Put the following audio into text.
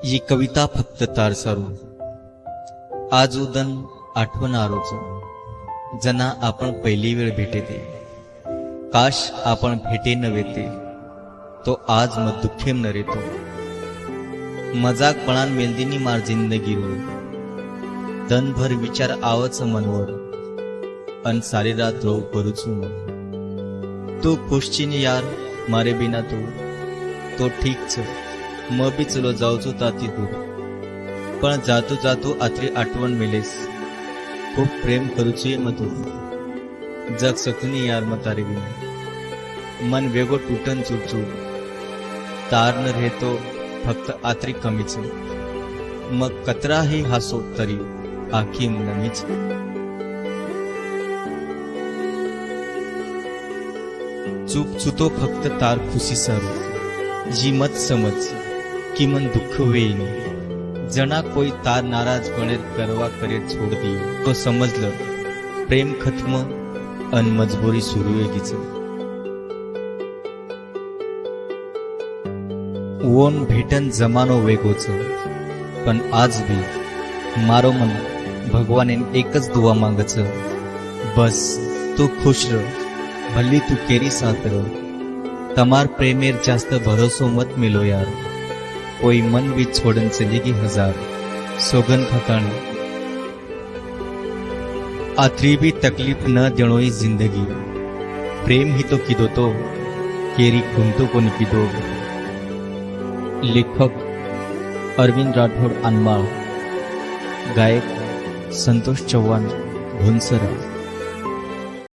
ही कविता फक्त तार सारू आज उदन आठवण आरोच जना आपण पहिली वेळ भेटेते काश आपण भेटे नव्हे ते तो आज मग दुःखेम न रेतो मजाक पणान मेलदीनी मार जिंदगी रो दनभर विचार आवच मनवर अन सारी रात रो करूचू तू खुशचीन यार मारे बिना तो ठीक छ म बी चलो जाऊचो ताती दूर पण जातो जातो आत्री आठवण मेलेस खूप प्रेम करूची म तू जग सकनी यार म तारे बिना मन वेगो टूटन चूचू तार न रेतो फक्त आत्री कमीच मग कतराही हासो तरी आखी नमीच चूप चुतो फक्त तार खुशी सारू जी मत समज कि मन दुःख वेईन जना कोई तार नाराज बनेर करवा करे छोड़ दियो तो समजलं प्रेम खत्म अन मजबूरी सुरू वेगीच ओन भेटन जमानो वेगोच पण आज भी मारो मन भगवानेन एकच दुआ मागच बस तू खुश रह भली तू केरी साथ रह तमार प्रेमेर जास्त भरोसो मत मिलो यार कोई मन भी छोड़न चलेगी हजार सोगन खताणी आत्री भी तकलीफ न देणोई जिंदगी प्रेम ही तो किदो तो केरी खुंतो कोणी किदो लेखक अरविंद राठोड अनमाळ गायक संतोष चव्हाण भोनसरा।